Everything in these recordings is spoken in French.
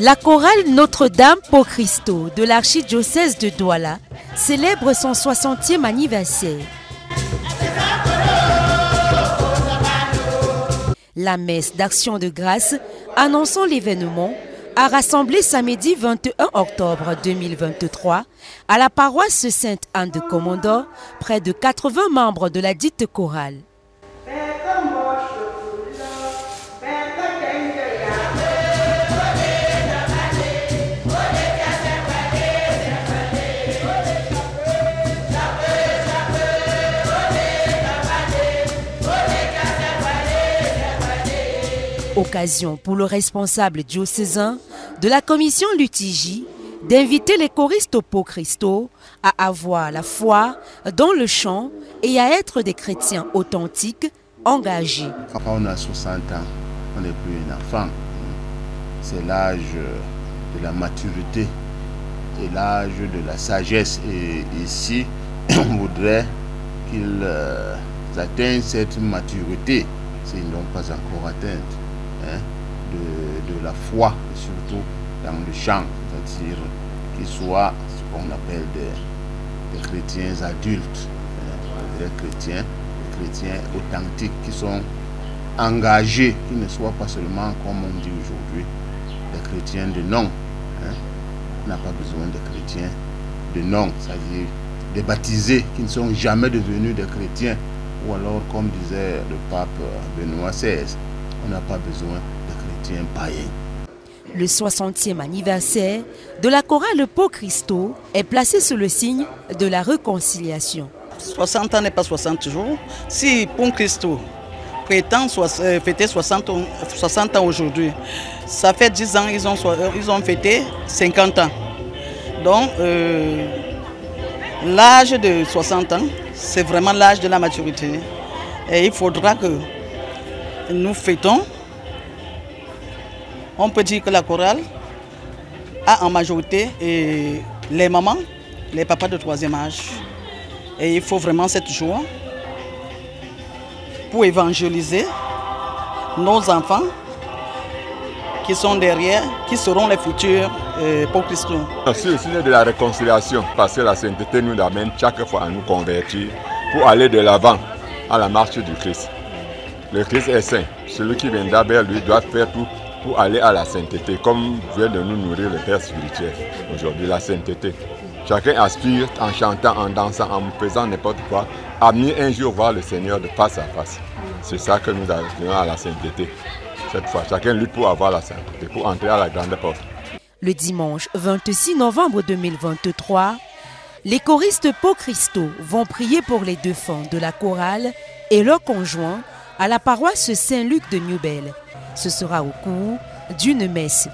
La chorale Notre-Dame pour Christo de l'archidiocèse de Douala célèbre son 60e anniversaire. La messe d'action de grâce annonçant l'événement a rassemblé samedi 21 octobre 2023 à la paroisse Sainte-Anne de Komondor près de 80 membres de la dite chorale. Occasion pour le responsable diocésain de la commission Lutigi d'inviter les choristes pour Christo à avoir la foi dans le chant et à être des chrétiens authentiques, engagés. Quand on a 60 ans, on n'est plus un enfant. C'est l'âge de la maturité et l'âge de la sagesse. Et ici, on voudrait qu'ils atteignent cette maturité, s'ils n'ont pas encore atteinte. De la foi, et surtout dans le chant, c'est-à-dire qu'ils soient ce qu'on appelle des chrétiens adultes, des chrétiens authentiques qui sont engagés, qui ne soient pas seulement, comme on dit aujourd'hui, des chrétiens de nom. On n'a pas besoin de chrétiens de nom, c'est-à-dire des baptisés qui ne sont jamais devenus des chrétiens, ou alors, comme disait le pape Benoît XVI, on n'a pas besoin de chrétiens païens. Le 60e anniversaire de la chorale pour Christo est placé sous le signe de la réconciliation. 60 ans n'est pas 60 jours. Si pour Christo prétend fêter 60 ans aujourd'hui, ça fait 10 ans ils ont fêté 50 ans. Donc l'âge de 60 ans, c'est vraiment l'âge de la maturité. Et il faudra que nous fêtons. On peut dire que la chorale a en majorité les mamans, les papas de troisième âge. Et il faut vraiment cette joie pour évangéliser nos enfants qui sont derrière, qui seront les futurs pour Christ. C'est le signe de la réconciliation, parce que la sainteté nous amène chaque fois à nous convertir pour aller de l'avant à la marche du Christ. Le Christ est saint. Celui qui viendra vers lui doit faire tout pour aller à la sainteté, comme vient de nous nourrir le Père spirituel. Aujourd'hui, la sainteté. Chacun aspire en chantant, en dansant, en faisant n'importe quoi, à venir un jour voir le Seigneur de face à face. C'est ça que nous appelons à la sainteté. Cette fois, chacun lutte pour avoir la sainteté, pour entrer à la grande porte. Le dimanche 26 novembre 2023, les choristes pour Christo vont prier pour les défunts de la chorale et leurs conjoints à la paroisse Saint-Luc de Newbel. Ce sera au cours d'une messe.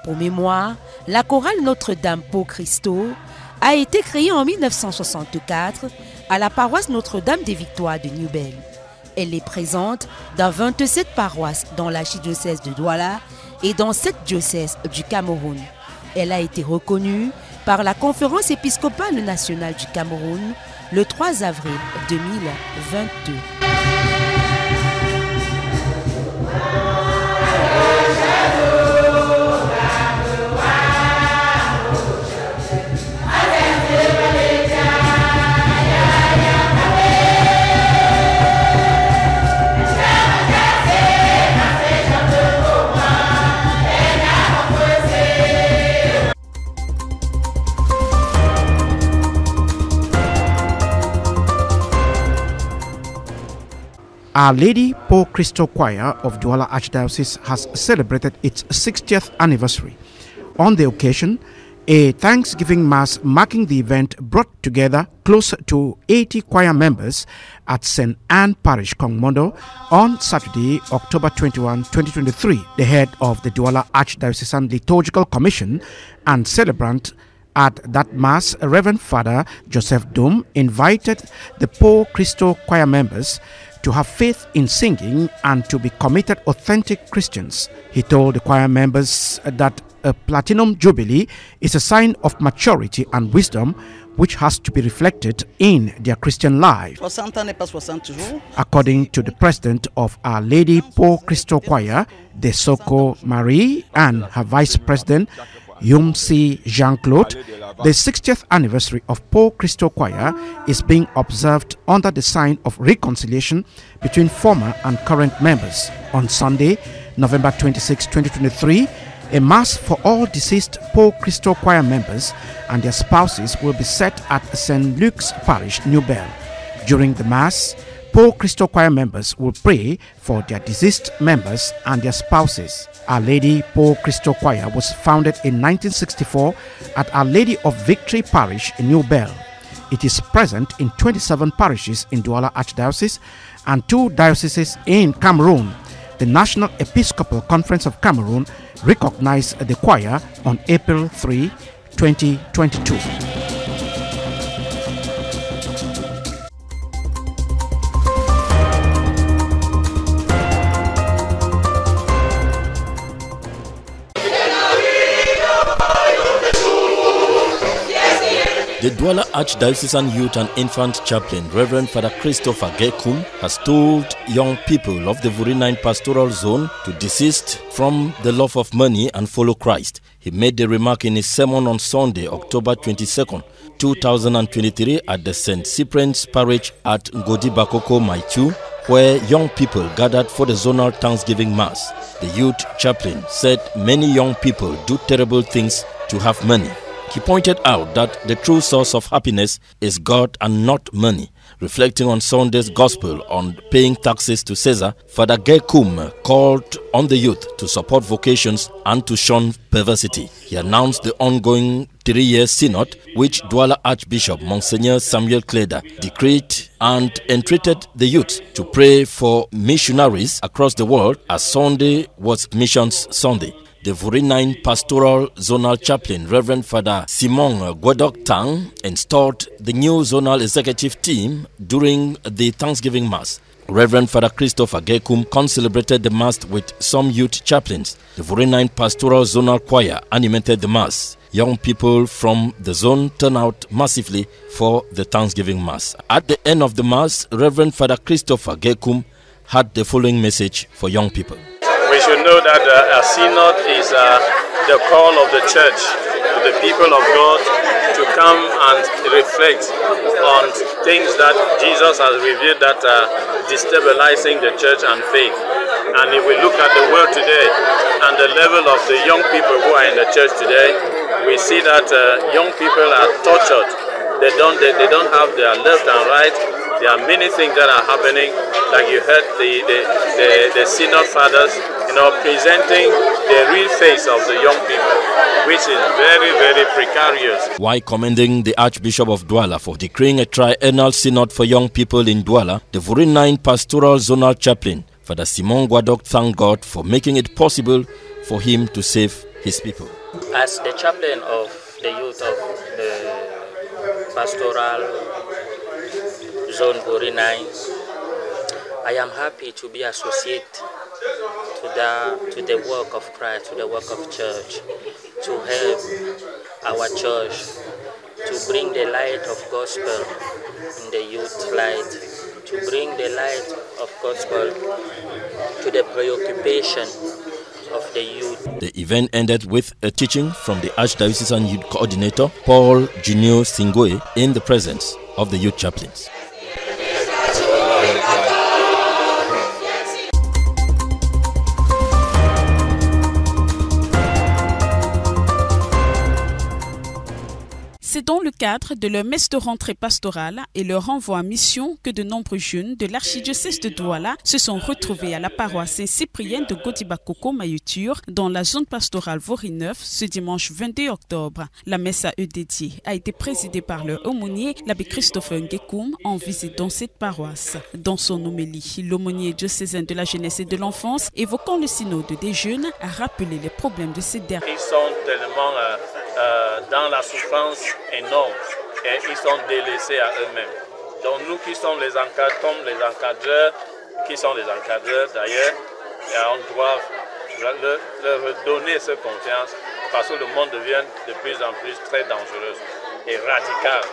Pour mémoire, la chorale Notre-Dame pour Christo a été créée en 1964 à la paroisse Notre-Dame des Victoires de Newbel. Elle est présente dans 27 paroisses dans l'archidiocèse de Douala et dans 7 diocèses du Cameroun. Elle a été reconnue par la Conférence épiscopale nationale du Cameroun le 3 avril 2022. Our Lady pour Christo Choir of Douala Archdiocese has celebrated its 60th anniversary. On the occasion, a Thanksgiving Mass marking the event brought together close to 80 choir members at St. Anne Parish, Komondor, on Saturday, October 21, 2023. The head of the Douala Archdiocesan Liturgical Commission and celebrant at that Mass, Reverend Father Joseph Dum, invited the Pour Christo choir members to have faith in singing and to be committed authentic Christians. He told the choir members that a platinum jubilee is a sign of maturity and wisdom, which has to be reflected in their Christian life. 60 ans n'est pas 60 jours. According to the president of Our Lady Paul Christo Choir, Desoko Marie, and her vice president, Yumsi Jean-Claude, the 60th anniversary of Paul Christo Choir is being observed under the sign of reconciliation between former and current members. On Sunday, November 26, 2023, a mass for all deceased Paul Christo Choir members and their spouses will be set at St. Luke's Parish, New Bell. During the mass, Paul Christo Choir members will pray for their deceased members and their spouses. Our Lady Paul Christo Choir was founded in 1964 at Our Lady of Victory Parish in New Bell. It is present in 27 parishes in Douala Archdiocese and 2 dioceses in Cameroon. The National Episcopal Conference of Cameroon recognized the choir on April 3, 2022. The Douala Archdiocesan Youth and Infant Chaplain, Reverend Father Christopher Gekum, has told young people of the Vuri9 Pastoral Zone to desist from the love of money and follow Christ. He made the remark in his sermon on Sunday, October 22nd, 2023 at the St. Cyprian's Parish at Ngodi Bakoko, Maitu, where young people gathered for the zonal Thanksgiving Mass. The youth chaplain said many young people do terrible things to have money. He pointed out that the true source of happiness is God and not money. Reflecting on Sunday's gospel on paying taxes to Caesar, Father Gekum called on the youth to support vocations and to shun perversity. He announced the ongoing 3-year synod, which Douala Archbishop Monseigneur Samuel Kleda decreed, and entreated the youth to pray for missionaries across the world, as Sunday was Missions Sunday. The Vuri9 Pastoral Zonal Chaplain, Reverend Father Simon Guadok Tang, installed the new zonal executive team during the Thanksgiving Mass. Reverend Father Christopher Gekum concelebrated the Mass with some youth chaplains. The Vuri9 Pastoral Zonal Choir animated the Mass. Young people from the zone turned out massively for the Thanksgiving Mass. At the end of the Mass, Reverend Father Christopher Gekum had the following message for young people. We should know that a synod is the call of the church to the people of God to come and reflect on things that Jesus has revealed that are destabilizing the church and faith. And if we look at the world today and the level of the young people who are in the church today, we see that young people are tortured. They don't have their left and right. There are many things that are happening, like you heard the synod fathers, presenting the real face of the young people, which is very, very precarious. While commending the Archbishop of Douala for decreeing a triennial synod for young people in Douala, the Vuri9 Pastoral Zonal Chaplain, Father Simon Guadok, thanked God for making it possible for him to save his people. As the chaplain of the youth of the Pastoral Zone Vuri9, I am happy to be associated to the work of Christ, to the work of church, to help our church to bring the light of gospel in the youth light, to bring the light of gospel to the preoccupation of the youth. The event ended with a teaching from the Archdiocesan Youth Coordinator, Paul Junior Singoe, in the presence of the youth chaplains. C'est dans le cadre de leur messe de rentrée pastorale et leur envoi en mission que de nombreux jeunes de l'archidiocèse de Douala se sont retrouvés à la paroisse Saint-Cyprien de Ngodi-Bakoko Mayutur dans la zone pastorale Vuri9 ce dimanche 22 octobre. La messe à eux dédiée a été présidée par leur aumônier, l'abbé Christopher Gekum, en visite dans cette paroisse. Dans son homélie, l'aumônier diocésain de la jeunesse et de l'enfance, évoquant le synode des jeunes, a rappelé les problèmes de ces derniers. Ils sont tellement dans la souffrance énorme et ils sont délaissés à eux-mêmes. Donc nous qui sommes les encadreurs, comme les encadreurs, qui sont les encadreurs d'ailleurs, on doit leur donner cette confiance parce que le monde devient de plus en plus très dangereux et radical.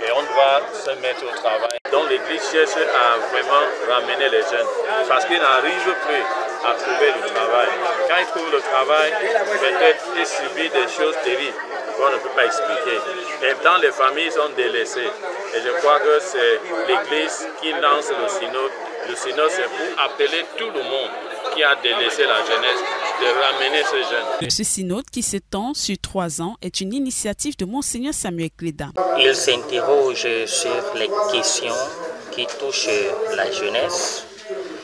et on doit se mettre au travail. Donc l'Église cherche à vraiment ramener les jeunes parce qu'ils n'arrivent plus à trouver du travail. Quand ils trouvent le travail, peut-être ils subissent des choses terribles qu'on ne peut pas expliquer. Et dans les familles, ils sont délaissés. Et je crois que c'est l'Église qui lance le synode. Le synode, c'est pour appeler tout le monde qui a délaissé la jeunesse de ramener ces jeunes. Ce synode qui s'étend sur 3 ans est une initiative de Monseigneur Samuel Cléda. Il s'interroge sur les questions qui touchent la jeunesse,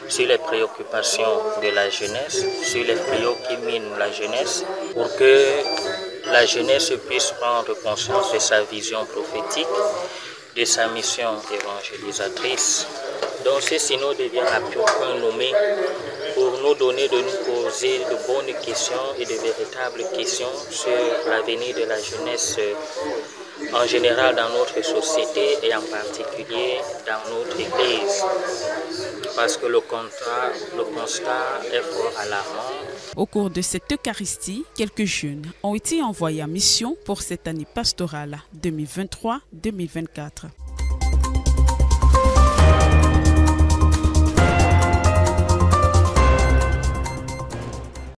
sur les préoccupations de la jeunesse, sur les fléaux qui minent la jeunesse, pour que la jeunesse puisse prendre conscience de sa vision prophétique, de sa mission évangélisatrice. Donc ce synode devient un point nommé pour nous donner de nous poser de bonnes questions et de véritables questions sur l'avenir de la jeunesse en général dans notre société et en particulier dans notre Église. Parce que le constat est fort alarmant. Au cours de cette Eucharistie, quelques jeunes ont été envoyés en mission pour cette année pastorale 2023-2024.